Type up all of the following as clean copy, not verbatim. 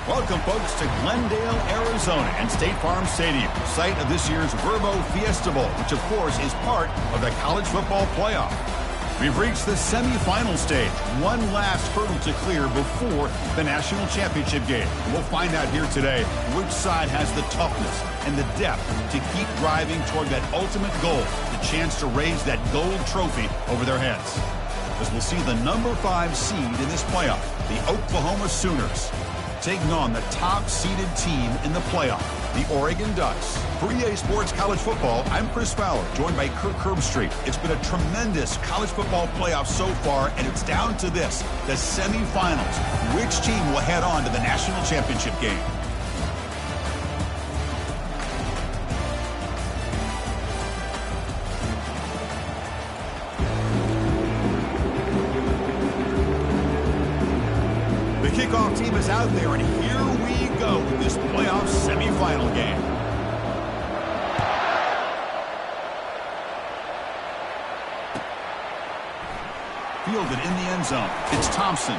Welcome, folks, to Glendale, Arizona, and State Farm Stadium, site of this year's Verbo Fiesta Bowl, which, of course, is part of the college football playoff. We've reached the semifinal stage, one last hurdle to clear before the national championship game. We'll find out here today which side has the toughness and the depth to keep driving toward that ultimate goal, the chance to raise that gold trophy over their heads. As we'll see the number 5 seed in this playoff, the Oklahoma Sooners, taking on the top-seeded team in the playoff, the Oregon Ducks. For EA Sports College Football, I'm Chris Fowler, joined by Kirk Herbstreit. It's been a tremendous college football playoff so far, and it's down to this, the semifinals. Which team will head on to the national championship game? The kickoff team is out there, and here we go with this playoff semifinal game. Fielded in the end zone. It's Thompson.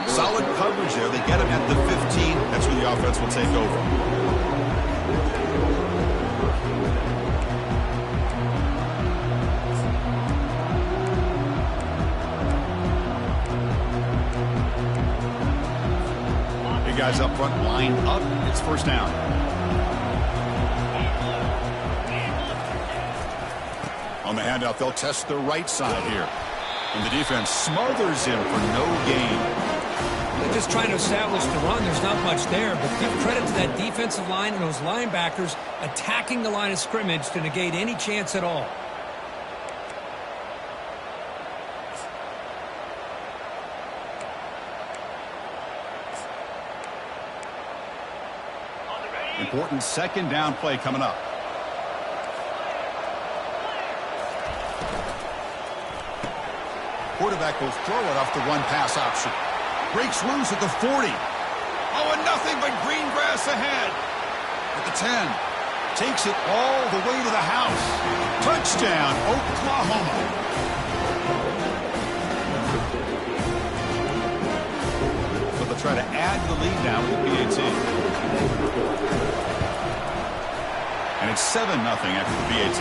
Solid coverage there. They get him at the 15. That's where the offense will take over. Guys up front lined up. It's first down. On the handoff, they'll test the right side here. And the defense smothers him for no gain. They're just trying to establish the run. There's not much there, but give credit to that defensive line and those linebackers attacking the line of scrimmage to negate any chance at all. Important second down play coming up. Quarterback will throw it off the one pass option. Breaks loose at the 40. Oh, and nothing but green grass ahead. At the 10. Takes it all the way to the house. Touchdown, Oklahoma. So they'll try to add the lead now with the PAT. And it's 7-0 after the PAT.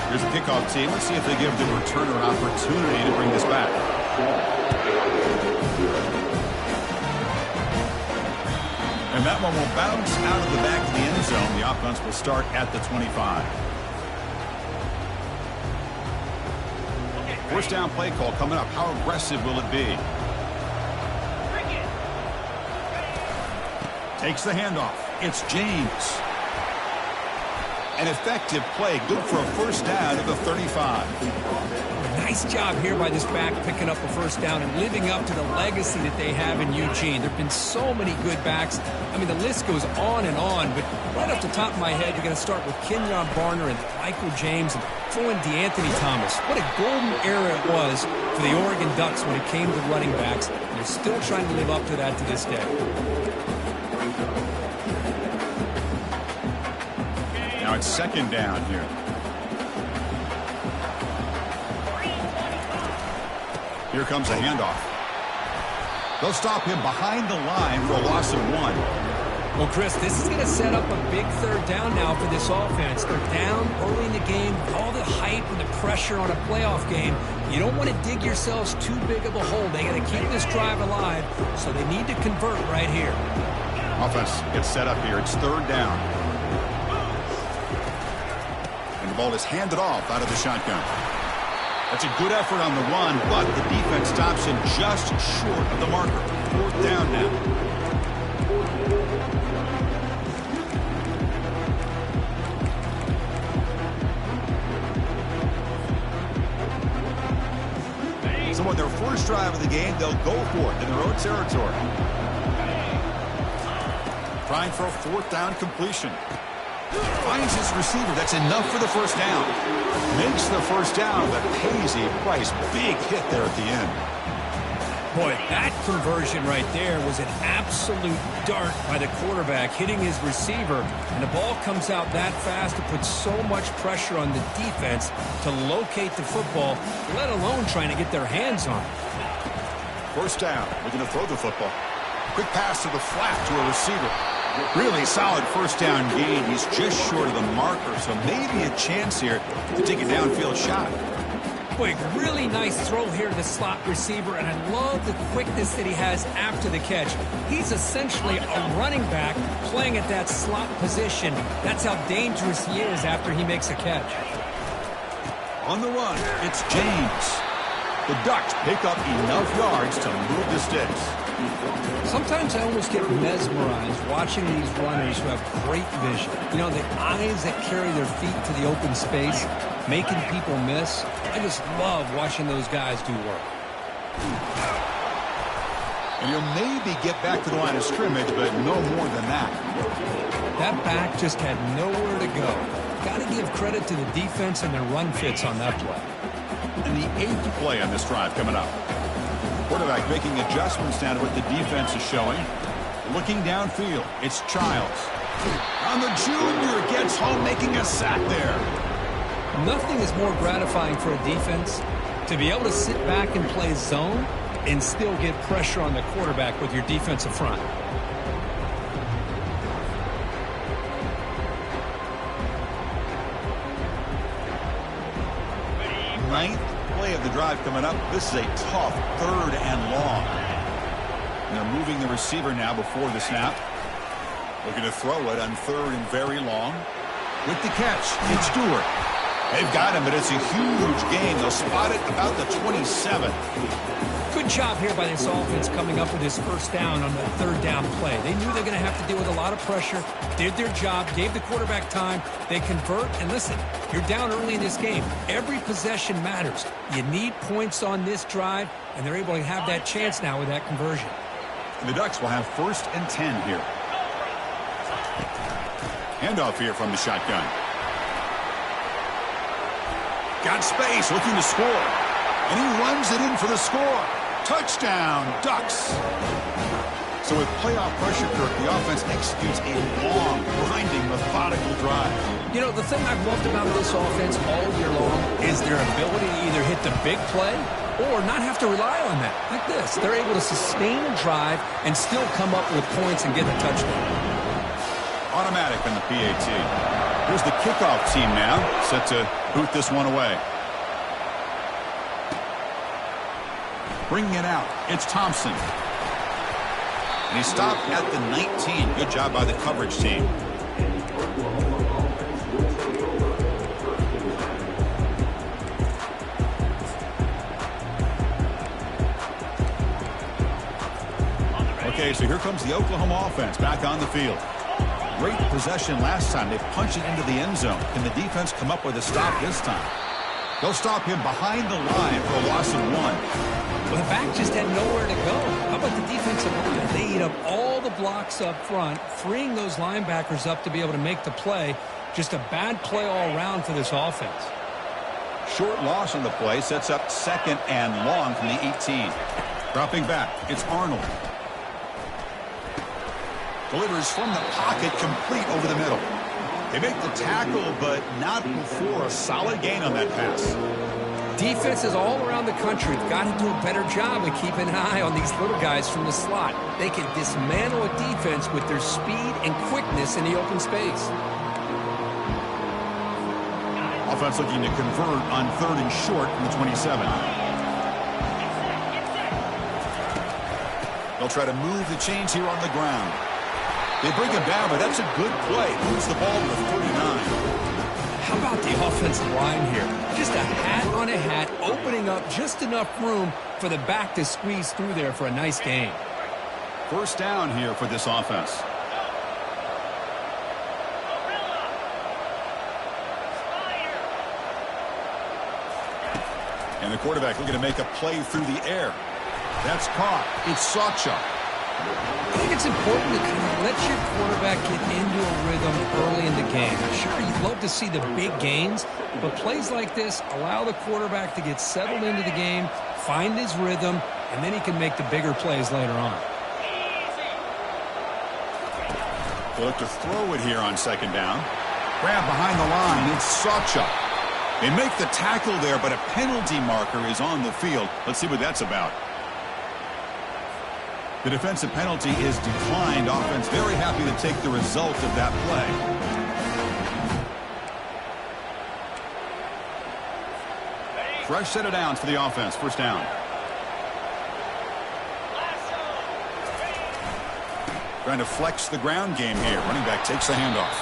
Here's the kickoff team. Let's see if they give the returner an opportunity to bring this back. And that one will bounce out of the back of the end zone. The offense will start at the 25. First down play call coming up. How aggressive will it be? Takes the handoff. It's James. An effective play. Good for a first down at the 35. Nice job here by this back picking up a first down and living up to the legacy that they have in Eugene. There have been so many good backs. I mean, the list goes on and on, but right off the top of my head, you're going to start with Kenyon Barner and Michael James and throw in DeAnthony Thomas. What a golden era it was for the Oregon Ducks when it came to running backs. And they're still trying to live up to that to this day. Now it's second down here. Here comes a handoff. They'll stop him behind the line for a loss of 1. Well, Chris, this is going to set up a big third down now for this offense. They're down early in the game. All the hype and the pressure on a playoff game. You don't want to dig yourselves too big of a hole. They got to keep this drive alive, so they need to convert right here. Offense gets set up here. It's third down. And the ball is handed off out of the shotgun. That's a good effort on the run, but the defense stops him just short of the marker. Fourth down now. So on their first drive of the game, they'll go for it in their own territory. Trying for a fourth down completion. Finds his receiver. That's enough for the first down. Makes the first down, but pays a price. Big hit there at the end. Boy, that conversion right there was an absolute dart by the quarterback, hitting his receiver, and the ball comes out that fast. It puts so much pressure on the defense to locate the football, let alone trying to get their hands on it. First down, looking to throw the football. Quick pass to the flat to a receiver. Really solid first down gain. He's just short of the marker, so maybe a chance here to take a downfield shot. Boy, really nice throw here to the slot receiver, and I love the quickness that he has after the catch. He's essentially a running back playing at that slot position. That's how dangerous he is after he makes a catch. On the run, it's James. The Ducks pick up enough yards to move the sticks. Sometimes I almost get mesmerized watching these runners who have great vision. You know, the eyes that carry their feet to the open space, making people miss. I just love watching those guys do work. And he'll maybe get back to the line of scrimmage, but no more than that. That back just had nowhere to go. Got to give credit to the defense and their run fits on that play. And the 8th play on this drive coming up. Quarterback making adjustments down to what the defense is showing. Looking downfield, it's Childs. And the junior gets home, making a sack there. Nothing is more gratifying for a defense to be able to sit back and play zone and still get pressure on the quarterback with your defensive front. Ninth play of the drive coming up. This is a tough 3rd and long. And they're moving the receiver now before the snap. Looking to throw it on 3rd and very long. With the catch, it's Stewart. They've got him, but it's a huge gain. They'll spot it about the 27. Good job here by this offense coming up with this first down on the 3rd down play. They knew they're going to have to deal with a lot of pressure, did their job, gave the quarterback time. They convert, and listen, you're down early in this game. Every possession matters. You need points on this drive, and they're able to have that chance now with that conversion. And the Ducks will have 1st and 10 here. Handoff here from the shotgun. Got space, looking to score. And he runs it in for the score. Touchdown, Ducks. So with playoff pressure, Kirk, the offense executes a long, grinding, methodical drive. You know, the thing I've loved about this offense all year long is their ability to either hit the big play or not have to rely on that. Like this. They're able to sustain a drive and still come up with points and get a touchdown. Automatic on the PAT. Here's the kickoff team now, set to boot this one away. Bringing it out, it's Thompson. And he stopped at the 19. Good job by the coverage team. Okay, so here comes the Oklahoma offense back on the field. Great possession last time. They punched it into the end zone. Can the defense come up with a stop this time? They'll stop him behind the line for a loss of 1. Well, the back just had nowhere to go. How about the defensive line? They eat up all the blocks up front, freeing those linebackers up to be able to make the play. Just a bad play all around for this offense. Short loss on the play sets up 2nd and long from the 18. Dropping back, it's Arnold. Delivers from the pocket, complete over the middle. They make the tackle, but not before a solid gain on that pass. Defenses all around the country have got to do a better job of keeping an eye on these little guys from the slot. They can dismantle a defense with their speed and quickness in the open space. Offense looking to convert on 3rd and short from the 27. They'll try to move the chains here on the ground. They bring him down, but that's a good play. Moves the ball to the 39. How about the offensive line here? Just a hat on a hat, opening up just enough room for the back to squeeze through there for a nice gain. First down here for this offense. And the quarterback looking to make a play through the air. That's caught. It's Sawchuk. I think it's important to kind of let your quarterback get into a rhythm early in the game. Sure, you'd love to see the big gains, but plays like this allow the quarterback to get settled into the game, find his rhythm, and then he can make the bigger plays later on. They look to throw it here on second down. Grab behind the line. It's Sawchuk. They make the tackle there, but a penalty marker is on the field. Let's see what that's about. The defensive penalty is declined. Offense very happy to take the result of that play. Fresh set of downs for the offense. First down. Trying to flex the ground game here. Running back takes the handoff.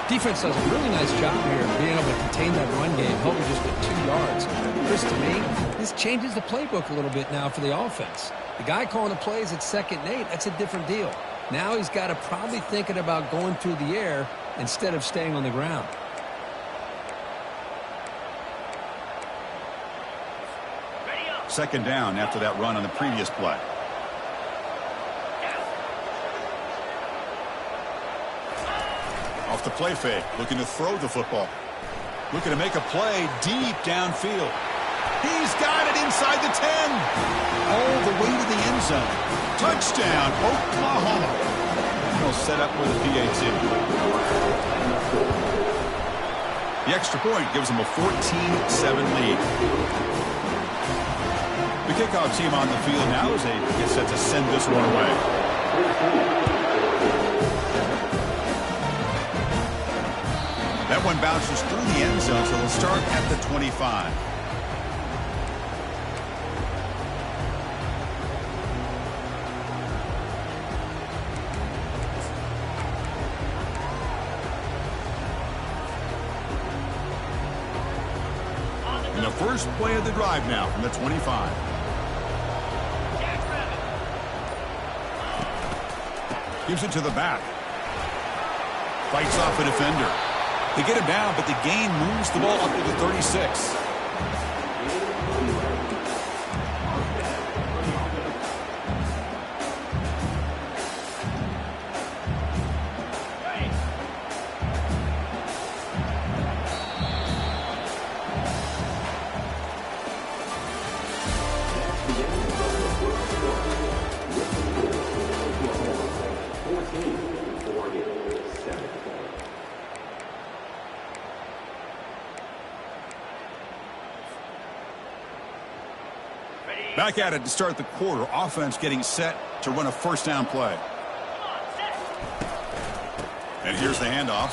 Defense does a really nice job here of being able to contain that run game, hoping just with 2 yards. Chris, to me, this changes the playbook a little bit now for the offense. The guy calling the plays at 2nd and 8, that's a different deal. Now he's got to probably thinking about going through the air instead of staying on the ground. Second down after that run on the previous play. Off the play fake, looking to throw the football. Looking to make a play deep downfield. He's got it inside the 10. All the way to the end zone. Touchdown, Oklahoma. He'll set up with a PAT. The extra point gives them a 14-7 lead. The kickoff team on the field now as they get set to send this one away. That one bounces through the end zone, so they'll start at the 25. And the first play of the drive now from the 25. Gives it to the back. Fights off a defender. They get him down, but the gain moves the ball up to the 36. Back at it to start the quarter. Offense getting set to run a first down play. And here's the handoff.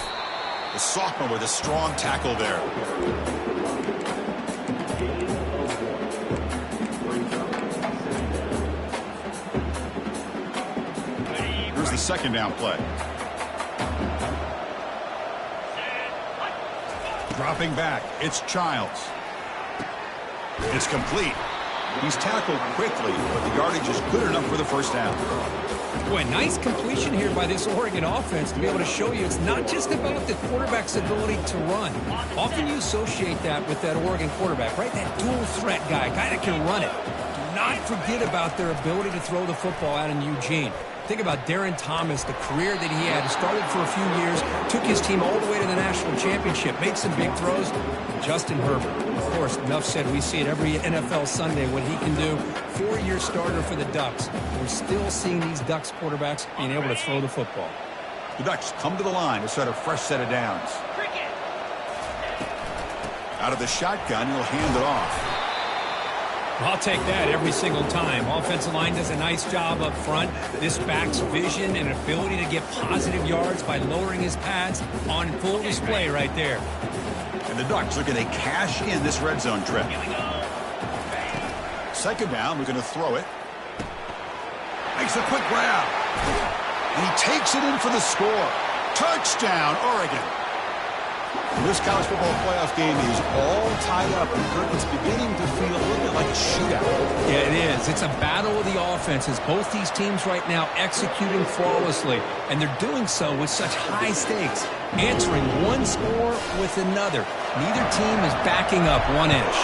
The sophomore with a strong tackle there. Here's the second down play. Dropping back. It's Childs. It's complete. He's tackled quickly, but the yardage is good enough for the first down. Boy, nice completion here by this Oregon offense to be able to show you it's not just about the quarterback's ability to run. Often you associate that with that Oregon quarterback, right? That dual threat guy that can run it. Do not forget about their ability to throw the football out in Eugene. Think about Darren Thomas, the career that he had. Started for a few years, took his team all the way to the national championship, made some big throws. Justin Herbert. Of course, enough said, we see it every NFL Sunday what he can do. 4-year starter for the Ducks. We're still seeing these Ducks quarterbacks being able to throw the football. The Ducks come to the line to start a fresh set of downs. Out of the shotgun, he'll hand it off. I'll take that every single time. Offensive line does a nice job up front. This back's vision and ability to get positive yards by lowering his pads on full display right there. And the Ducks looking to cash in this red zone trip. Second down, we're going to throw it. Makes a quick grab. And he takes it in for the score. Touchdown, Oregon. This college football playoff game is all tied up, and it's beginning to feel a little bit like a shootout. Yeah, it is. It's a battle of the offenses. Both these teams right now executing flawlessly, and they're doing so with such high stakes, answering one score with another. Neither team is backing up 1 inch.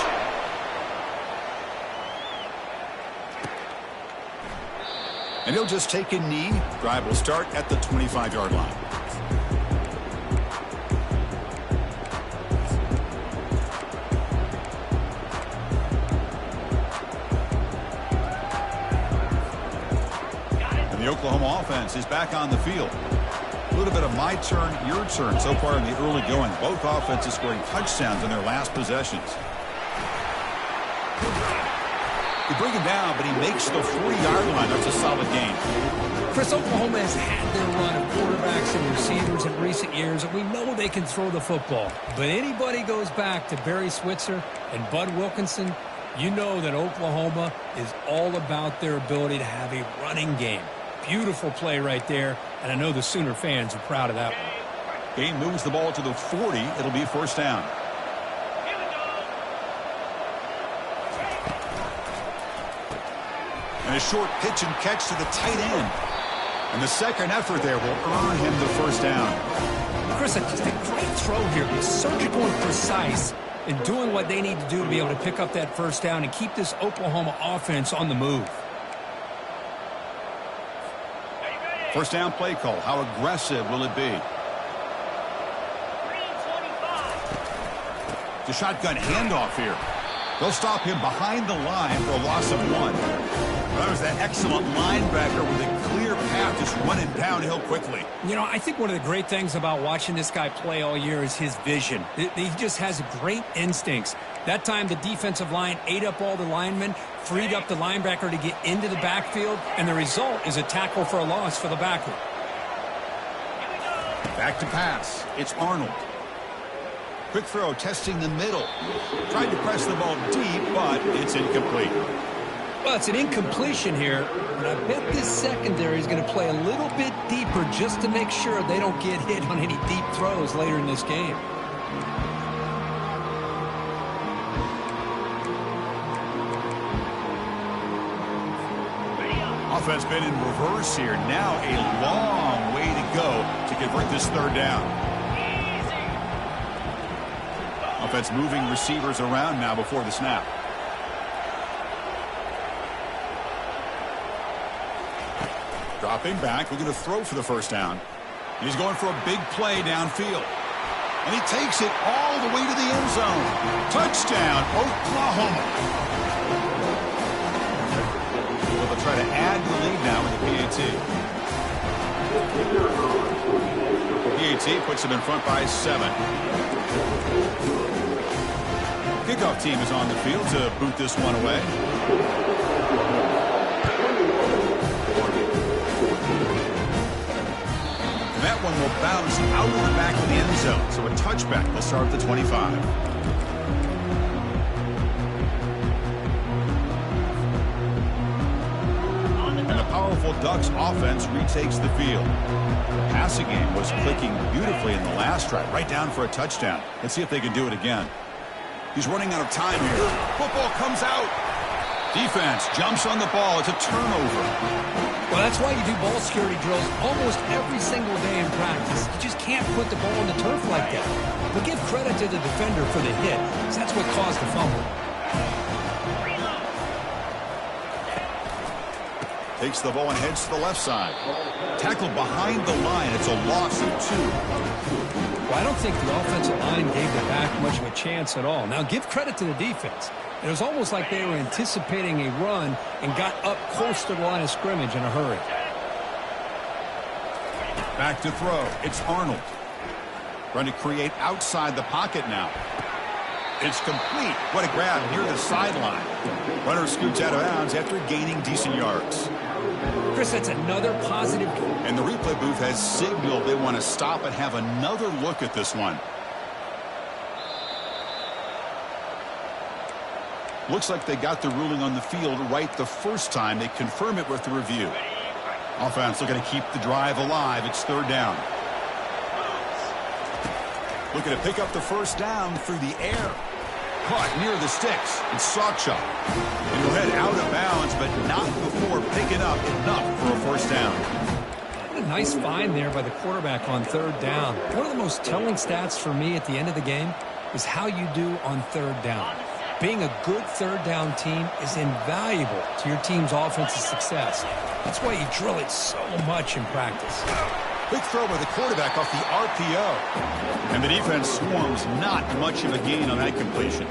And he'll just take a knee. Drive will start at the 25-yard line. And the Oklahoma offense is back on the field. A little bit of my turn, your turn so far in the early going. Both offenses scoring touchdowns in their last possessions. They bring him down, but he makes the 40-yard line. That's a solid gain. Chris, Oklahoma has had their run of quarterbacks and receivers in recent years, and we know they can throw the football. But anybody goes back to Barry Switzer and Bud Wilkinson, you know that Oklahoma is all about their ability to have a running game. Beautiful play right there, and I know the Sooner fans are proud of that one. Game moves the ball to the 40. It'll be first down. And a short pitch and catch to the tight end. And the second effort there will earn him the first down. Chris, just a great throw here. It's surgical and precise in doing what they need to do to be able to pick up that first down and keep this Oklahoma offense on the move. First down play call. How aggressive will it be? The shotgun handoff here. They'll stop him behind the line for a loss of 1. That was that excellent linebacker with a clear path just running downhill quickly. You know, I think one of the great things about watching this guy play all year is his vision. He just has great instincts. That time the defensive line ate up all the linemen, freed up the linebacker to get into the backfield, and the result is a tackle for a loss for the backer. Back to pass. It's Arnold. Quick throw, testing the middle. Tried to press the ball deep, but it's incomplete. Well, it's an incompletion here, but I bet this secondary is going to play a little bit deeper just to make sure they don't get hit on any deep throws later in this game. Offense been in reverse here. Now a long way to go to convert this third down. Offense moving receivers around now before the snap. Dropping back, looking to throw for the first down. He's going for a big play downfield. And he takes it all the way to the end zone. Touchdown, Oklahoma. So they'll try to add the lead now with the PAT. PAT puts them in front by 7. Kickoff team is on the field to boot this one away. And that one will bounce out of the back of the end zone. So a touchback will start at the 25. And the powerful Ducks offense retakes the field. The passing game was clicking beautifully in the last drive, right down for a touchdown. Let's see if they can do it again. He's running out of time here. Football comes out. Defense jumps on the ball. It's a turnover. Well, that's why you do ball security drills almost every single day in practice. You just can't put the ball on the turf like that. But give credit to the defender for the hit, because that's what caused the fumble. Takes the ball and heads to the left side. Tackled behind the line. It's a loss of 2. Well, I don't think the offensive line gave the back much of a chance at all. Now, give credit to the defense. It was almost like they were anticipating a run and got up close to the line of scrimmage in a hurry. Back to throw. It's Arnold. Trying to create outside the pocket now. It's complete. What a grab near the sideline. Runner scoots out of bounds after gaining decent yards. Chris, that's another positive. And the replay booth has signaled they want to stop and have another look at this one. Looks like they got the ruling on the field right the first time. They confirm it with the review. Offense looking to keep the drive alive. It's third down. Looking to pick up the first down through the air. Caught near the sticks. It's Sawchuk. And he'll head out of bounds, but not before picking up enough for a first down. What a nice find there by the quarterback on third down. One of the most telling stats for me at the end of the game is how you do on third down. Being a good third down team is invaluable to your team's offensive success. That's why you drill it so much in practice. Big throw by the quarterback off the RPO. And the defense swarms, not much of a gain on that completion.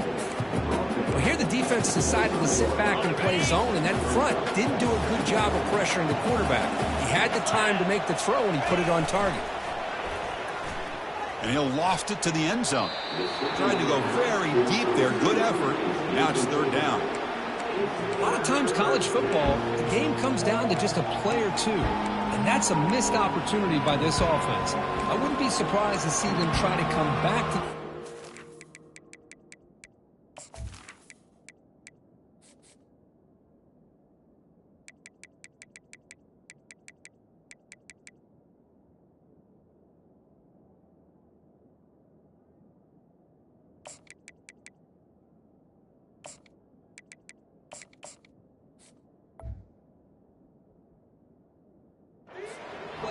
Well, here the defense decided to sit back and play zone, and that front didn't do a good job of pressuring the quarterback. He had the time to make the throw, and he put it on target. And he'll loft it to the end zone. Trying to go very deep there. Good effort. Now it's third down. A lot of times college football, the game comes down to just a play or two. And that's a missed opportunity by this offense. I wouldn't be surprised to see them try to come back to...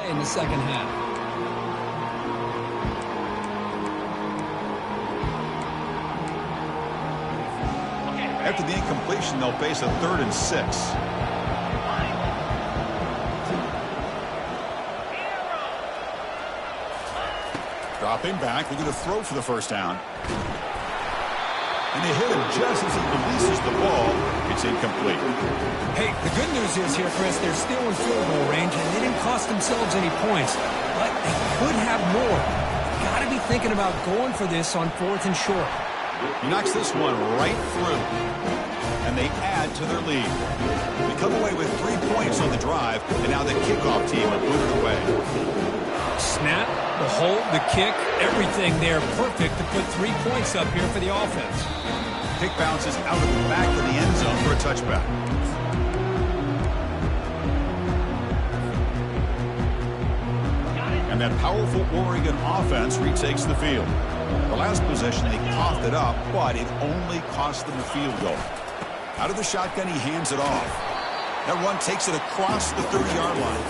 in the second half. After the incompletion, they'll face a 3rd and 6. Dropping back, looking to throw for the first down. And they hit him just as he releases the ball. It's incomplete. Hey, the good news is here, Chris, they're still in field goal range, and they didn't cost themselves any points. But they could have more. Got to be thinking about going for this on 4th and short. He knocks this one right through. And they add to their lead. They come away with 3 points on the drive, and now the kickoff team are booted away. Snap, the hold, the kick, everything there perfect to put 3 points up here for the offense. Kick bounces out of the back of the end zone for a touchback. And that powerful Oregon offense retakes the field. The last possession, they coughed it up, but it only cost them a field goal. Out of the shotgun, he hands it off. That run takes it across the 30-yard line.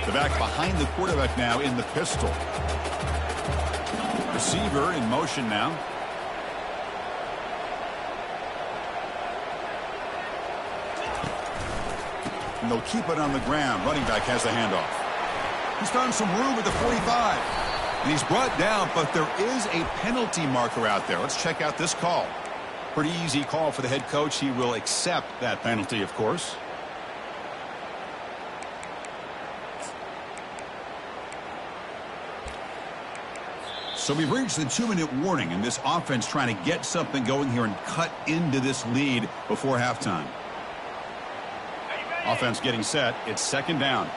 The back behind the quarterback now in the pistol. Receiver in motion now. And they'll keep it on the ground. Running back has the handoff. He's found some room at the 45. And he's brought down, but there is a penalty marker out there. Let's check out this call. Pretty easy call for the head coach. He will accept that penalty, of course. So we've reached the 2-minute warning, and this offense trying to get something going here and cut into this lead before halftime. Offense getting set. It's second down.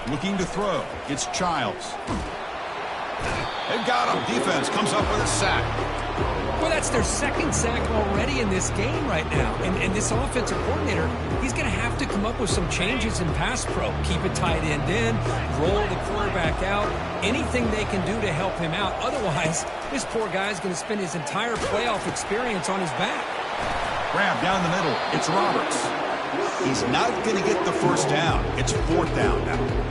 Looking to throw. It's Childs. They've got him. Defense comes up with a sack. Well, that's their second sack already in this game right now. And this offensive coordinator, he's going to have to come up with some changes in pass pro. Keep a tight end in, roll the quarterback out, anything they can do to help him out. Otherwise, this poor guy's going to spend his entire playoff experience on his back. Grab down the middle. It's Roberts. He's not going to get the first down. It's 4th down now.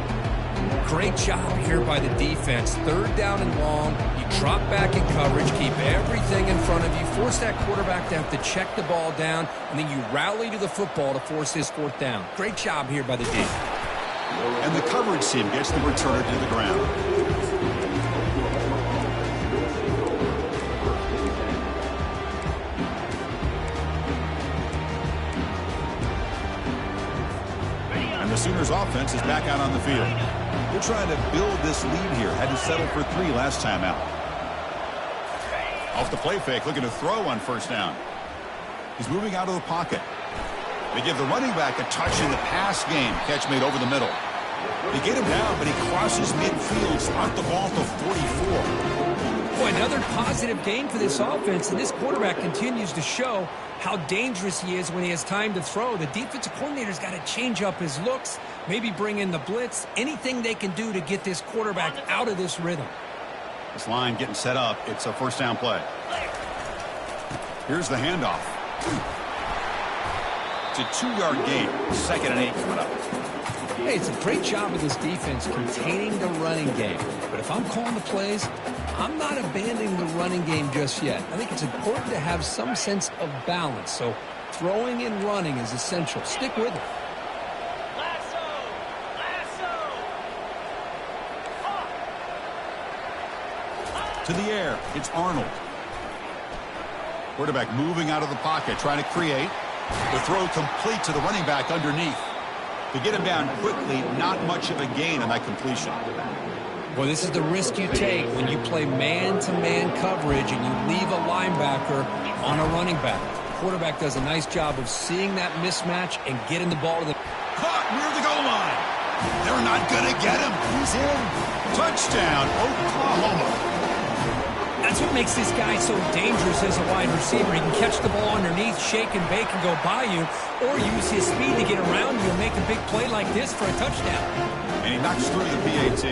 Great job here by the defense. 3rd down and long. You drop back in coverage, keep everything in front of you, force that quarterback to have to check the ball down, and then you rally to the football to force this 4th down. Great job here by the D. And the coverage team gets the returner to the ground. The Sooners offense is back out on the field. They're trying to build this lead here. Had to settle for 3 last time out. Off the play fake, looking to throw on first down. He's moving out of the pocket. They give the running back a touch in the pass game. Catch made over the middle. They get him down, but he crosses midfield, slot the ball to 44. Boy, another positive game for this offense, and this quarterback continues to show how dangerous he is when he has time to throw. The defensive coordinator's got to change up his looks, maybe bring in the blitz, anything they can do to get this quarterback out of this rhythm. This line getting set up. It's a first down play. Here's the handoff. It's a 2-yard gain. 2nd and 8 coming up. Hey, it's a great job of this defense containing the running game. But if I'm calling the plays, I'm not abandoning the running game just yet. I think it's important to have some sense of balance. So throwing and running is essential. Stick with it. To the air, it's Arnold. Quarterback moving out of the pocket, trying to create. The throw complete to the running back underneath. To get him down quickly, not much of a gain on that completion. Well, this is the risk you take when you play man-to-man coverage and you leave a linebacker on a running back. The quarterback does a nice job of seeing that mismatch and getting the ball to the... Caught near the goal line. They're not going to get him. He's in. Touchdown, Oklahoma. That's what makes this guy so dangerous as a wide receiver. He can catch the ball underneath, shake and bake and go by you, or use his speed to get around you and make a big play like this for a touchdown. And he knocks through the PAT.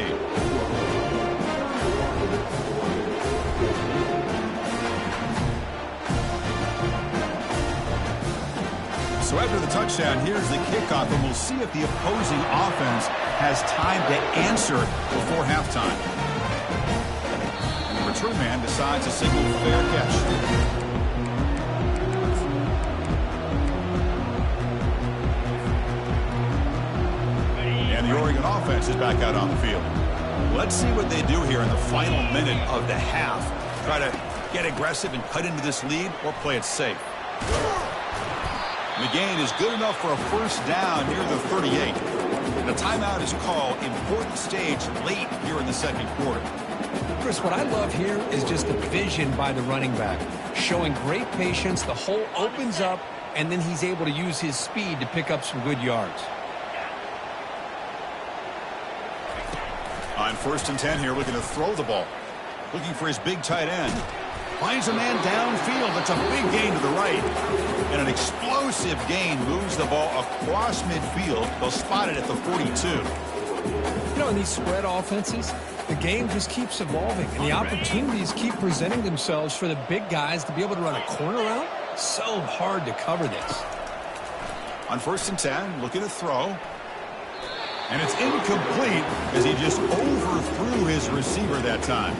So after the touchdown, here's the kickoff, and we'll see if the opposing offense has time to answer before halftime. Return man decides a single fair catch. And the Oregon offense is back out on the field. Let's see what they do here in the final minute of the half. Try to get aggressive and cut into this lead or play it safe. The gain is good enough for a first down near the 38. And a timeout is called. Important stage late here in the second quarter. Chris, what I love here is just the vision by the running back. Showing great patience, the hole opens up, and then he's able to use his speed to pick up some good yards. On 1st and 10 here, looking to throw the ball. Looking for his big tight end. Finds a man downfield. That's a big gain to the right. And an explosive gain moves the ball across midfield. They'll spot it at the 42. You know, in these spread offenses, the game just keeps evolving, and the opportunities keep presenting themselves for the big guys to be able to run a corner out. So hard to cover this. On 1st and 10, looking to throw. And it's incomplete as he just overthrew his receiver that time.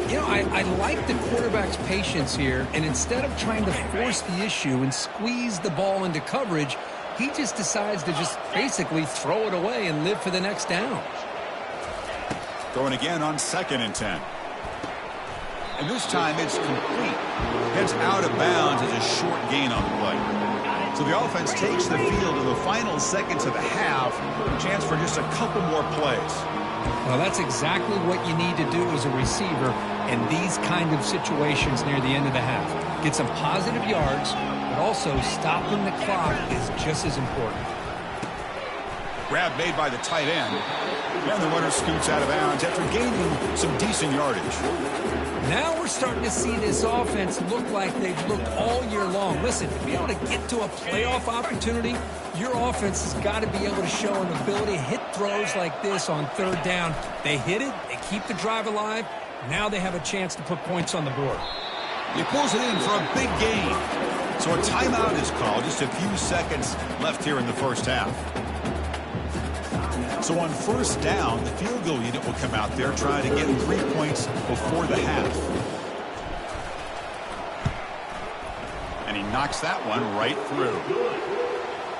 You know, I like the quarterback's patience here, and instead of trying to force the issue and squeeze the ball into coverage, he just decides to just basically throw it away and live for the next down. Throwing again on 2nd and 10. And this time it's complete. Heads out of bounds as a short gain on the play. So the offense takes the field in the final seconds of the half. A chance for just a couple more plays. Well, that's exactly what you need to do as a receiver in these kind of situations near the end of the half. Get some positive yards, but also stopping the clock is just as important. Grab made by the tight end. And the runner scoots out of bounds after gaining some decent yardage. Now we're starting to see this offense look like they've looked all year long. Listen, to be able to get to a playoff opportunity, your offense has got to be able to show an ability to hit throws like this on 3rd down. They hit it, they keep the drive alive. Now they have a chance to put points on the board. He pulls it in for a big gain. So a timeout is called. Just a few seconds left here in the first half. So on 1st down, the field goal unit will come out there trying to get 3 points before the half. And he knocks that one right through.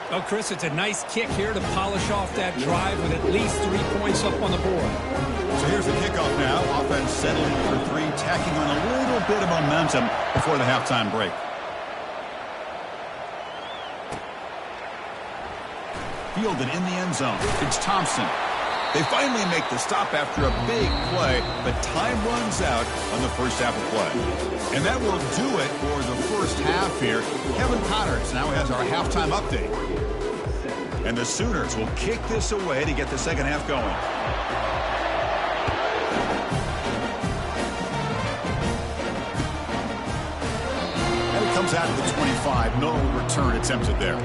Oh, Chris, it's a nice kick here to polish off that drive with at least 3 points up on the board. So here's the kickoff now. Offense settling for 3, tacking on a little bit of momentum before the halftime break. Fielded in the end zone. It's Thompson. They finally make the stop after a big play, but time runs out on the first half of play. And that will do it for the first half here. Kevin Connors now has our halftime update. And the Sooners will kick this away to get the second half going. And it comes out to the 25. No return attempted there.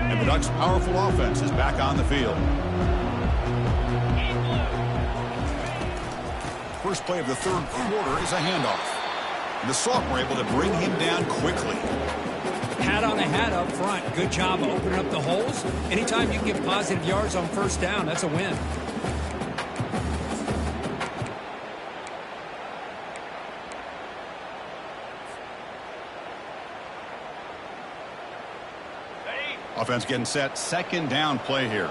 And the Ducks' powerful offense is back on the field. first play of the third quarter is a handoff. And the sophomore able to bring him down quickly. Hat on the hat up front. Good job of opening up the holes. Anytime you can get positive yards on first down, that's a win. Offense getting set. Second down play here.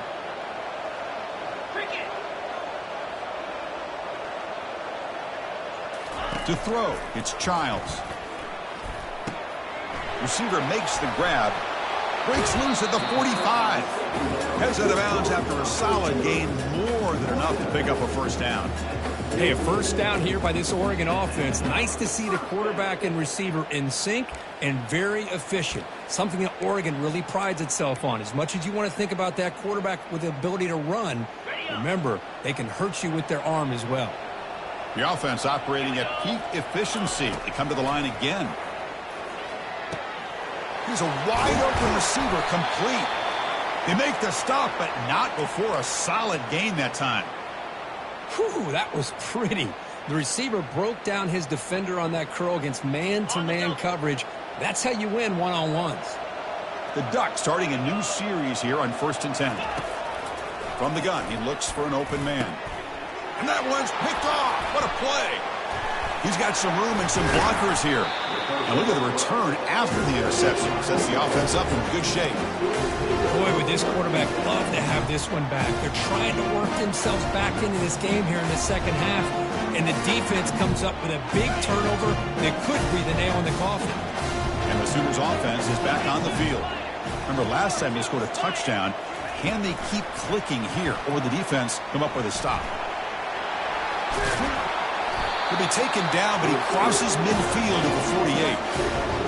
To throw, it's Childs. Receiver makes the grab. Breaks loose at the 45. Heads out of bounds after a solid gain, more than enough to pick up a first down. Hey, a first down here by this Oregon offense. Nice to see the quarterback and receiver in sync and very efficient. Something that Oregon really prides itself on. As much as you want to think about that quarterback with the ability to run, remember, they can hurt you with their arm as well. The offense operating at peak efficiency. They come to the line again. He's a wide-open receiver, complete. They make the stop, but not before a solid gain that time. Whew, that was pretty. The receiver broke down his defender on that curl against man-to-man coverage. That's how you win one-on-ones. The Ducks starting a new series here on 1st and 10. From the gun, he looks for an open man. And that one's picked off. What a play. He's got some room and some blockers here. And look at the return after the interception. Sets the offense up in good shape. Boy, would this quarterback love to have this one back. They're trying to work themselves back into this game here in the second half. And the defense comes up with a big turnover that could be the nail in the coffin. And the Sooners offense is back on the field. Remember last time they scored a touchdown. Can they keep clicking here, or the defense come up with a stop? He'll be taken down, but he crosses midfield at the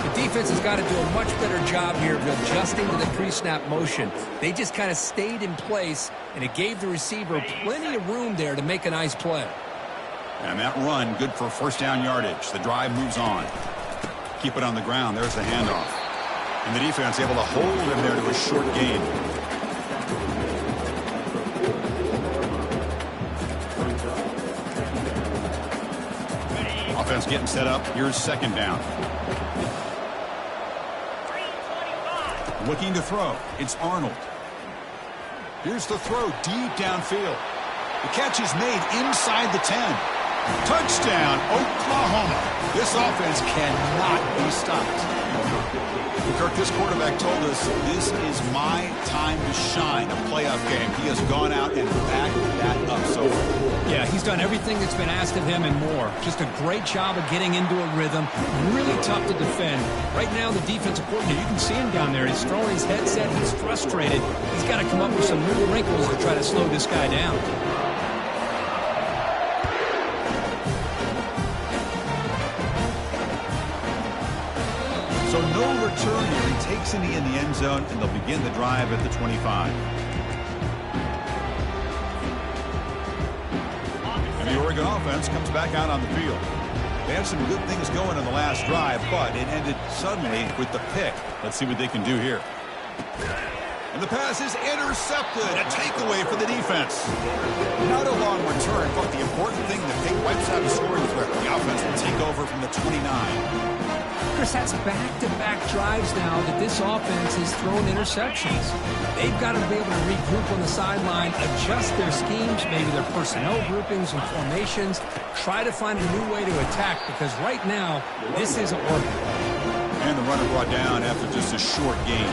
48. The defense has got to do a much better job here of adjusting to the pre-snap motion. They just kind of stayed in place, and it gave the receiver plenty of room there to make a nice play. And that run, good for first down yardage. The drive moves on. Keep it on the ground. There's the handoff. And the defense able to hold him there to a short gain. Offense getting set up. Here's second down. Looking to throw. It's Arnold. Here's the throw deep downfield. The catch is made inside the 10. Touchdown, Oklahoma. This offense cannot be stopped. Kirk, this quarterback told us this is my time to shine, a playoff game. He has gone out and backed that up so far. Yeah, he's done everything that's been asked of him and more. Just a great job of getting into a rhythm. Really tough to defend. Right now, the defensive coordinator, you can see him down there. He's throwing his headset. He's frustrated. He's got to come up with some new wrinkles to try to slow this guy down. So no return here. He takes it in the end zone, and they'll begin the drive at the 25. And the Oregon offense comes back out on the field. They had some good things going on the last drive, but it ended suddenly with the pick. Let's see what they can do here. And the pass is intercepted. A takeaway for the defense. Not a long return, but the important thing, the pick wipes out a scoring threat. The offense will take over from the 29. Chris, that's back-to-back drives now that this offense has thrown interceptions. They've got to be able to regroup on the sideline, adjust their schemes, maybe their personnel groupings and formations, try to find a new way to attack, because right now, this isn't working. And the runner brought down after just a short gain.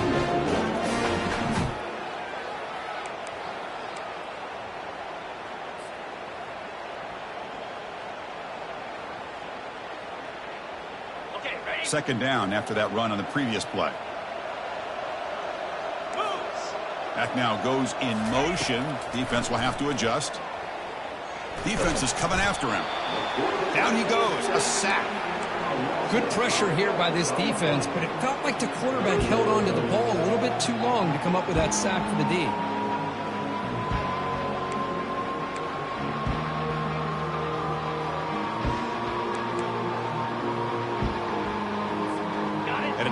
Second down after that run on the previous play. Back now goes in motion. Defense will have to adjust. Defense is coming after him. Down he goes. A sack. Good pressure here by this defense, but it felt like the quarterback held on to the ball a little bit too long to come up with that sack for the D.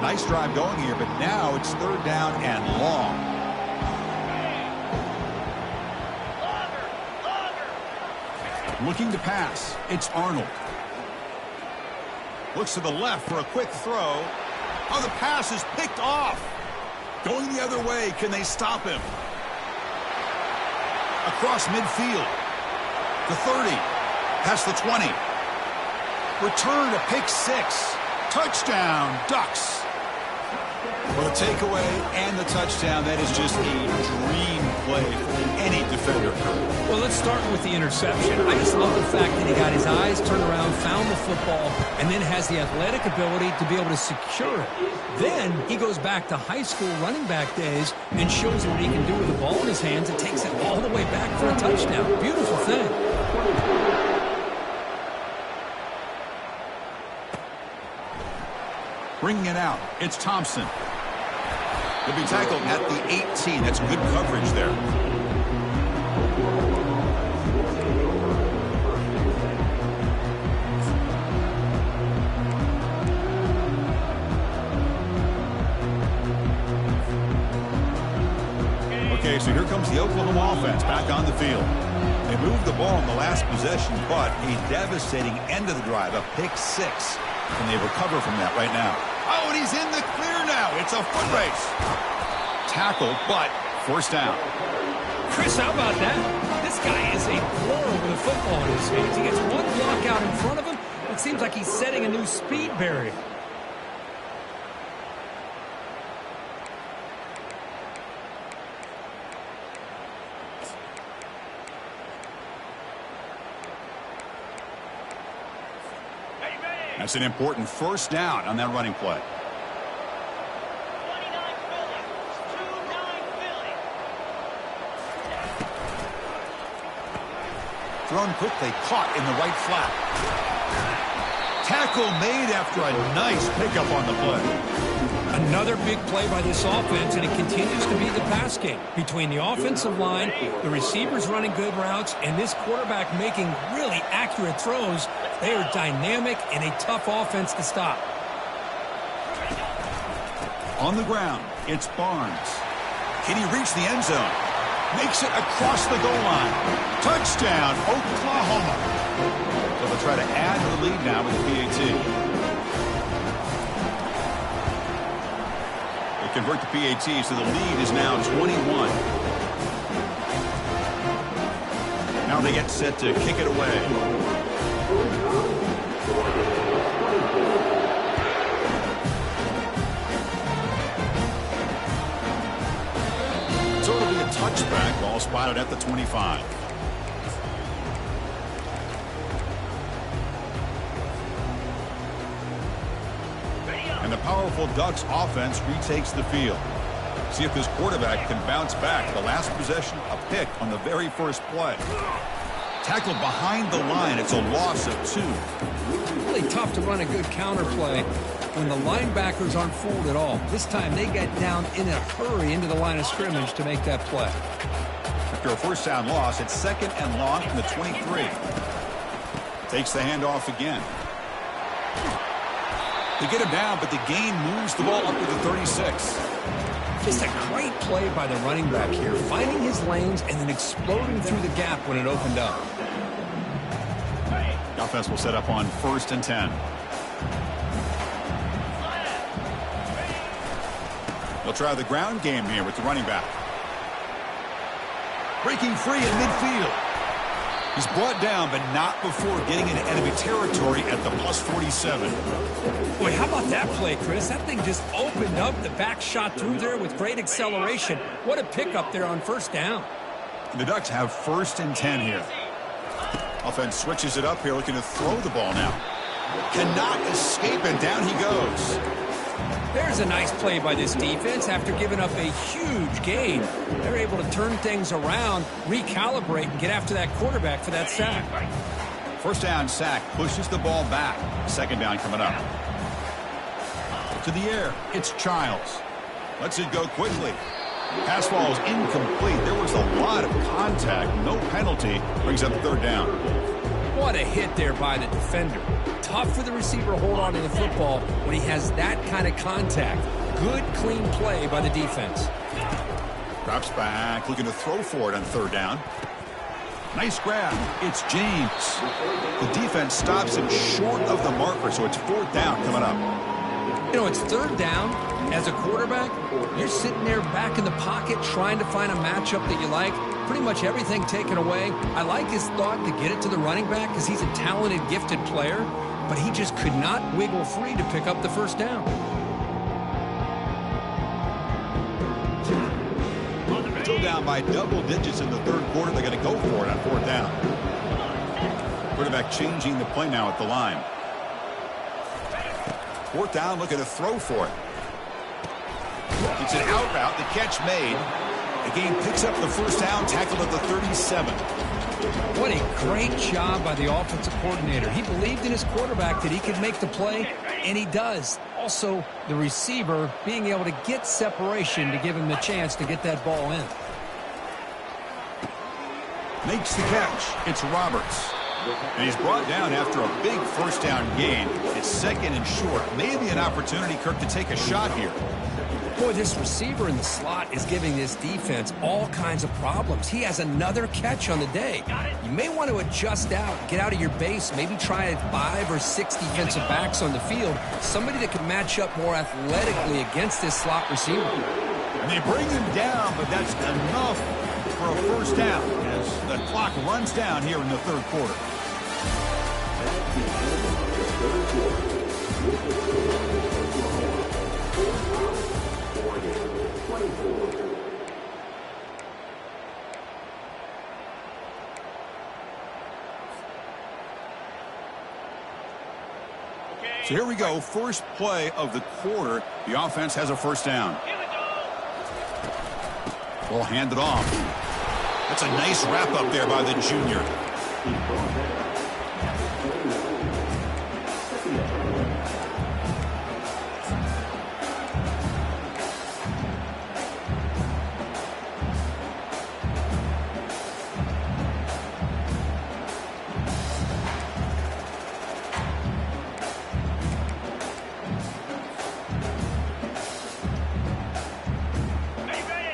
Nice drive going here, but now it's third down and long. Looking to pass. It's Arnold. Looks to the left for a quick throw. Oh, the pass is picked off. Going the other way. Can they stop him? Across midfield. The 30. Past the 20. Return to pick 6. Touchdown, Ducks. Well, the takeaway and the touchdown, that is just a dream play for any defender. Well, let's start with the interception. I just love the fact that he got his eyes turned around, found the football, and then has the athletic ability to be able to secure it. Then he goes back to high school running back days and shows what he can do with the ball in his hands and takes it all the way back for a touchdown. Beautiful thing. Bringing it out, it's Thompson. He'll be tackled at the 18. That's good coverage there. Okay, so here comes the Oklahoma offense back on the field. They moved the ball in the last possession, but a devastating end of the drive, a pick 6. Can they recover from that right now? Oh, and he's in the clear now. It's a foot race. Tackle, but first down. Chris, how about that? This guy is a blower with a football in his hands. He gets one block out in front of him. It seems like he's setting a new speed barrier. That's an important first down on that running play. Thrown quickly, caught in the right flat. Tackle made after a nice pickup on the play. Another big play by this offense, and it continues to be the pass game. Between the offensive line, the receivers running good routes, and this quarterback making really accurate throws, they are dynamic and a tough offense to stop. On the ground, it's Barnes. Can he reach the end zone? Makes it across the goal line. Touchdown, Oklahoma. So they'll try to add to the lead now with the PAT. They convert the PAT, so the lead is now 21. Now they get set to kick it away. So it'll be a touchback, ball spotted at the 25. And the powerful Ducks offense retakes the field. See if this quarterback can bounce back. The last possession, a pick on the very first play. Tackled behind the line. It's a loss of 2. Really tough to run a good counter play when the linebackers aren't fooled at all. This time they get down in a hurry into the line of scrimmage to make that play. After a first down loss, it's second and long from the 23. Takes the handoff again. They get him down, but the gain moves the ball up to the 36. Just a great play by the running back here, finding his lanes and then exploding through the gap when it opened up. The offense will set up on 1st and 10. They'll try the ground game here with the running back. Breaking free in midfield. He's brought down, but not before getting into enemy territory at the +47. Boy, how about that play, Chris? That thing just opened up. The back shot through there with great acceleration. What a pickup there on first down. The Ducks have 1st and 10 here. Offense switches it up here, looking to throw the ball now. Cannot escape, and down he goes. There's a nice play by this defense. After giving up a huge gain, they're able to turn things around, recalibrate, and get after that quarterback for that sack. First down sack pushes the ball back. Second down coming up. To the air, it's Childs. Lets it go quickly. Pass ball is incomplete. There was a lot of contact. No penalty. Brings up 3rd down. What a hit there by the defender. Tough for the receiver to hold on to the football when he has that kind of contact. Good, clean play by the defense. Drops back, looking to throw for it on 3rd down. Nice grab. It's James. The defense stops him short of the marker, so it's 4th down coming up. You know, it's 3rd down. As a quarterback, you're sitting there back in the pocket trying to find a matchup that you like. Pretty much everything taken away. I like his thought to get it to the running back because he's a talented, gifted player, but he just could not wiggle free to pick up the 1st down. Still down by double digits in the 3rd quarter. They're going to go for it on 4th down. Quarterback changing the play now at the line. 4th down, looking to throw for it. It's an out route. The catch made. The game picks up the 1st down, tackled at the 37. What a great job by the offensive coordinator. He believed in his quarterback that he could make the play, and he does. Also, the receiver being able to get separation to give him the chance to get that ball in. Makes the catch. It's Roberts. And he's brought down after a big 1st down gain. It's 2nd and short. Maybe an opportunity, Kirk, to take a shot here. Boy, this receiver in the slot is giving this defense all kinds of problems. He has another catch on the day. You may want to adjust out, get out of your base, maybe try 5 or 6 defensive backs on the field, somebody that can match up more athletically against this slot receiver. And they bring him down, but that's enough for a 1st down as the clock runs down here in the 3rd quarter. So here we go. First play of the quarter. The offense has a 1st down. We'll hand it off. That's a nice wrap up there by the junior.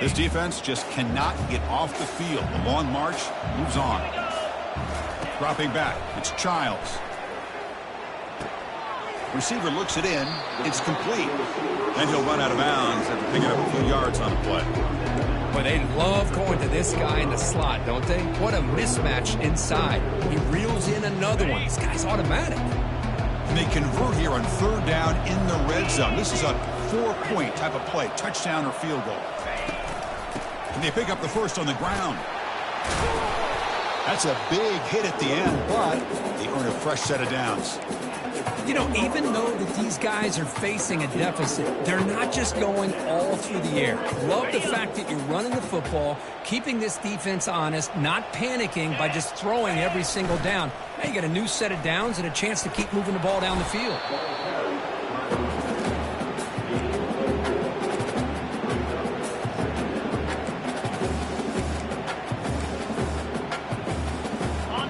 This defense just cannot get off the field. The long march moves on. Dropping back. It's Childs. Receiver looks it in. It's complete. Then he'll run out of bounds after picking up a few yards on the play. But they love going to this guy in the slot, don't they? What a mismatch inside. He reels in another one. This guy's automatic. And they convert here on 3rd down in the red zone. This is a 4-point type of play. Touchdown or field goal. And they pick up the 1st on the ground. That's a big hit at the end, but they earn a fresh set of downs. You know, even though that these guys are facing a deficit, they're not just going all through the air. Love the fact that you're running the football, keeping this defense honest, not panicking by just throwing every single down. Now you got a new set of downs and a chance to keep moving the ball down the field.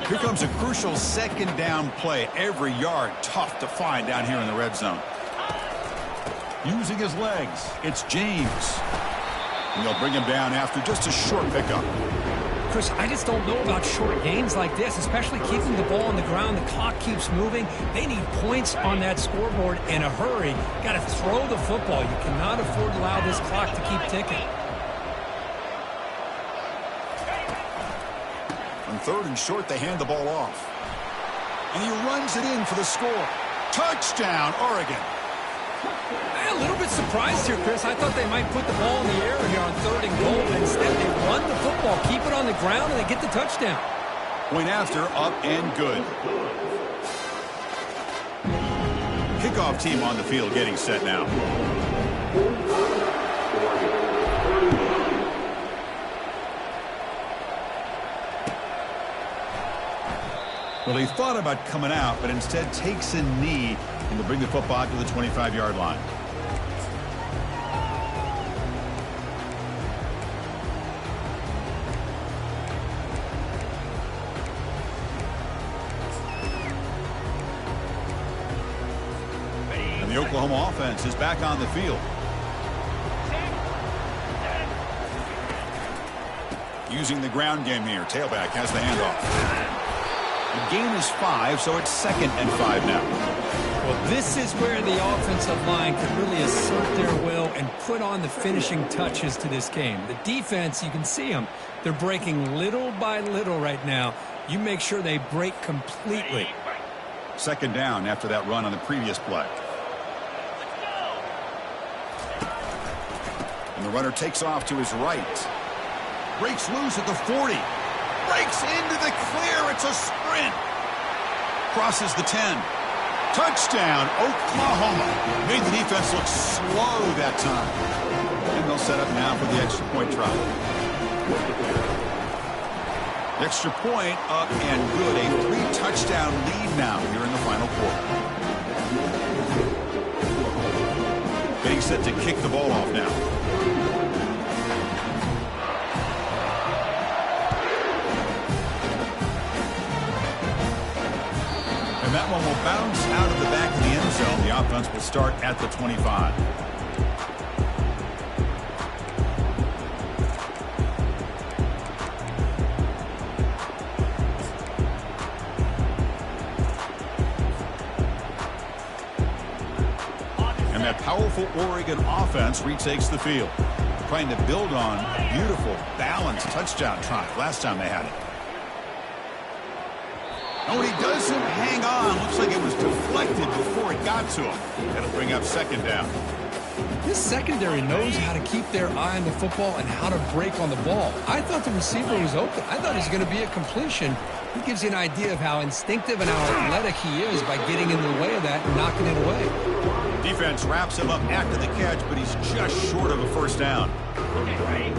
Here comes a crucial 2nd down play. Every yard tough to find down here in the red zone. Using his legs, it's James. And they'll bring him down after just a short pickup. Chris, I just don't know about short gains like this, especially keeping the ball on the ground. The clock keeps moving. They need points on that scoreboard in a hurry. Got to throw the football. You cannot afford to allow this clock to keep ticking. On 3rd and short, they hand the ball off. And he runs it in for the score. Touchdown, Oregon. I'm a little bit surprised here, Chris. I thought they might put the ball in the air here on 3rd and goal, but instead they run the football, keep it on the ground, and they get the touchdown. Point after, up and good. Kickoff team on the field getting set now. Well, he thought about coming out, but instead takes a knee and will bring the football to the 25-yard line. And the Oklahoma offense is back on the field. Using the ground game here. Tailback has the handoff. The gain is 5, so it's 2nd and 5 now. Well, this is where the offensive line could really assert their will and put on the finishing touches to this game. The defense, you can see them. They're breaking little by little right now. You make sure they break completely. 2nd down after that run on the previous play. And the runner takes off to his right. Breaks loose at the 40. Breaks into the clear. It's a sprint. Crosses the 10. Touchdown, Oklahoma. Made the defense look slow that time. And they'll set up now for the extra point try. The extra point up and good. A 3-touchdown lead now here in the final quarter. Getting set to kick the ball off now. And that one will bounce out of the back of the end zone. The offense will start at the 25. And that powerful Oregon offense retakes the field, trying to build on a beautiful, balanced touchdown drive last time they had it. Oh, he doesn't hang on. Looks like it was deflected before it got to him. That'll bring up 2nd down. This secondary knows how to keep their eye on the football and how to break on the ball. I thought the receiver was open. I thought it was going to be a completion. He gives you an idea of how instinctive and how athletic he is by getting in the way of that and knocking it away. Defense wraps him up after the catch, but he's just short of a 1st down.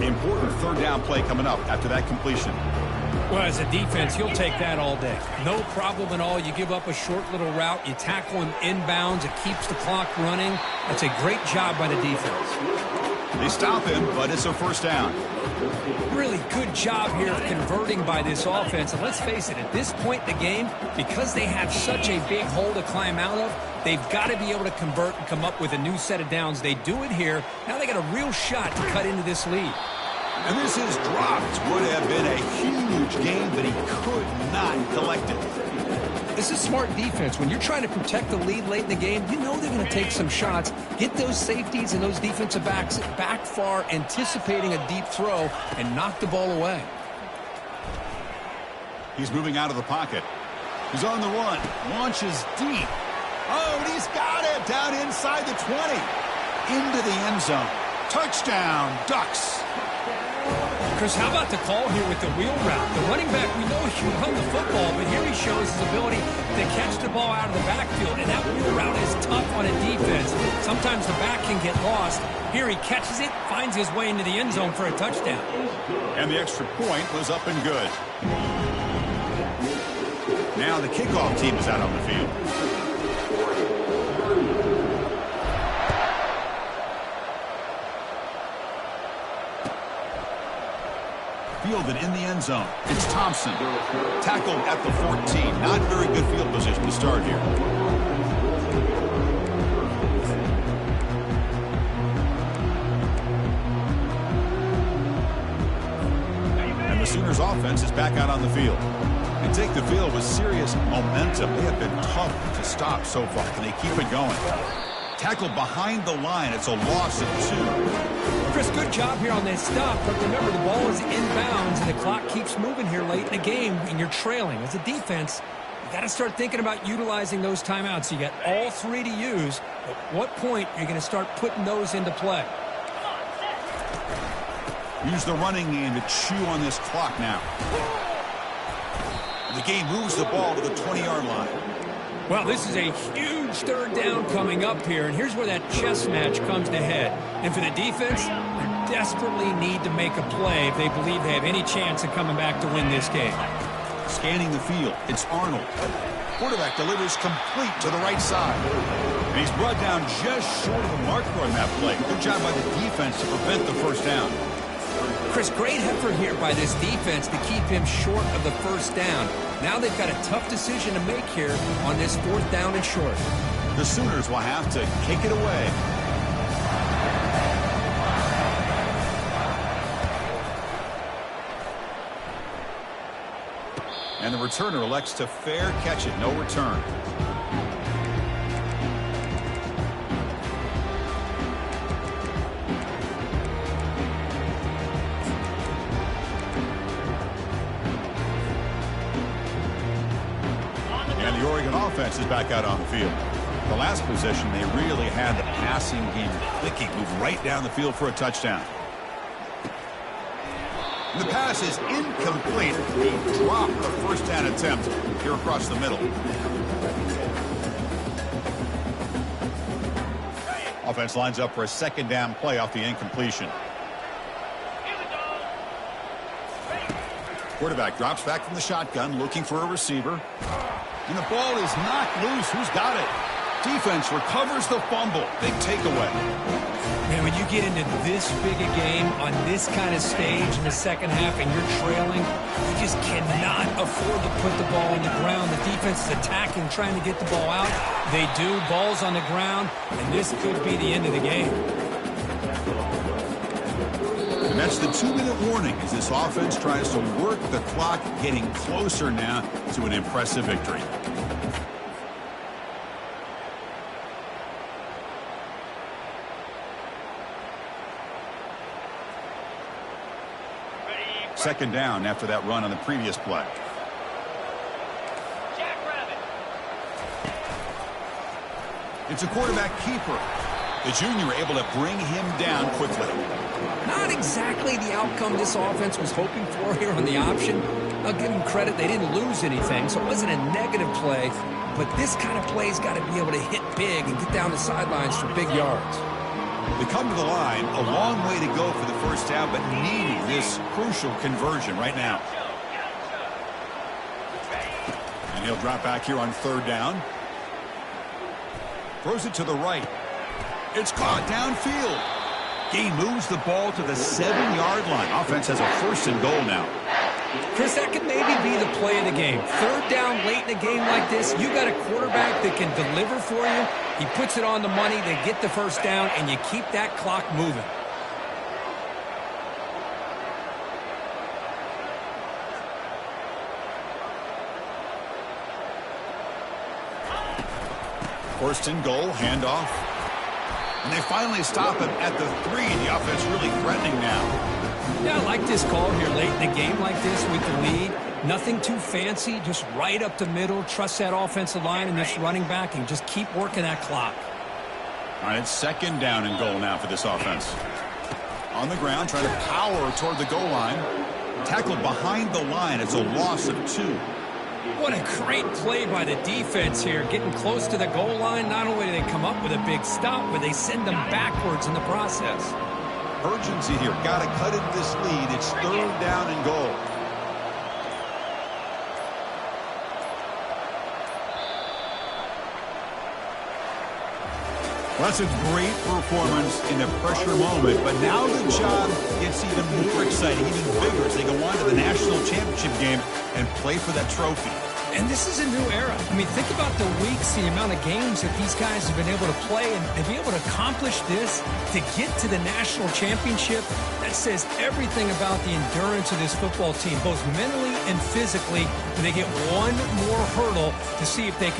Important 3rd down play coming up after that completion. Well, as a defense, you'll take that all day. No problem at all. You give up a short little route. You tackle him inbounds. It keeps the clock running. That's a great job by the defense. They stop him, but it's a 1st down. Really good job here of converting by this offense. And let's face it, at this point in the game, because they have such a big hole to climb out of, they've got to be able to convert and come up with a new set of downs. They do it here. Now they got a real shot to cut into this lead. And this is dropped. Would have been a huge gain, but he could not collect it. This is smart defense. When you're trying to protect the lead late in the game, you know they're going to take some shots. Get those safeties and those defensive backs back far, anticipating a deep throw, and knock the ball away. He's moving out of the pocket. He's on the run. Launches deep. Oh, and he's got it down inside the 20. Into the end zone. Touchdown, Ducks. Chris, how about the call here with the wheel route? The running back, we know he can run the football, but here he shows his ability to catch the ball out of the backfield, and that wheel route is tough on a defense. Sometimes the back can get lost. Here he catches it, finds his way into the end zone for a touchdown. And the extra point was up and good. Now the kickoff team is out on the field. Fielded in the end zone. It's Thompson. Tackled at the 14. Not very good field position to start here. And the Sooners offense is back out on the field. They take the field with serious momentum. They have been tough to stop so far. Can they keep it going? Tackled behind the line. It's a loss of 2. Chris, good job here on that stop, but remember the ball is inbounds and the clock keeps moving here late in the game and you're trailing. As a defense, you got to start thinking about utilizing those timeouts. You got all 3 to use. At what point are you going to start putting those into play? Use the running game to chew on this clock now. The game moves the ball to the 20-yard line. Well, this is a huge 3rd down coming up here, and here's where that chess match comes to head. And for the defense, they desperately need to make a play if they believe they have any chance of coming back to win this game. Scanning the field, it's Arnold. Quarterback delivers complete to the right side. And he's brought down just short of the marker on that play. Good job by the defense to prevent the 1st down. Chris, great effort here by this defense to keep him short of the 1st down. Now they've got a tough decision to make here on this 4th down and short. The Sooners will have to kick it away. And the returner elects to fair catch it. No return. And the Oregon offense is back out on the field. The last possession, they really had the passing game clicking. Move right down the field for a touchdown. The pass is incomplete. He dropped the first down attempt here across the middle. Offense lines up for a second down play off the incompletion. Quarterback drops back from the shotgun looking for a receiver. And the ball is knocked loose. Who's got it? Defense recovers the fumble. Big takeaway. Man, when you get into this big a game on this kind of stage in the second half and you're trailing, you just cannot afford to put the ball on the ground. The defense is attacking, trying to get the ball out. They do. Ball's on the ground, and this could be the end of the game. And that's the 2-minute warning as this offense tries to work the clock, getting closer now to an impressive victory. Second down after that run on the previous play. It's a quarterback keeper. The junior able to bring him down quickly. Not exactly the outcome this offense was hoping for here on the option. I'll give them credit. They didn't lose anything, so it wasn't a negative play. But this kind of play's got to be able to hit big and get down the sidelines for big yards. They come to the line, a long way to go for the first down, but needing this crucial conversion right now. And he'll drop back here on third down. Throws it to the right. It's caught downfield. He moves the ball to the 7-yard line. Offense has a first and goal now. Chris, that could maybe be the play of the game. Third down late in a game like this, you got a quarterback that can deliver for you. He puts it on the money, they get the first down, and you keep that clock moving. First and goal, handoff. And they finally stop him at the 3. The offense really threatening now. Yeah, I like this call here late in the game like this with the lead. Nothing too fancy, just right up the middle. Trust that offensive line and this running back and just keep working that clock. All right, it's second down and goal now for this offense. On the ground, trying to power toward the goal line. Tackled behind the line. It's a loss of 2. What a great play by the defense here. Getting close to the goal line, not only do they come up with a big stop, but they send them backwards in the process. Urgency here. Got to cut it this lead. It's third down and goal. Well, that's a great performance in a pressure moment, but now the job gets even more exciting, even bigger as they go on to the national championship game and play for that trophy. And this is a new era. I mean, think about the weeks, the amount of games that these guys have been able to play, and to be able to accomplish this, to get to the national championship, that says everything about the endurance of this football team, both mentally and physically. And they get one more hurdle to see if they can.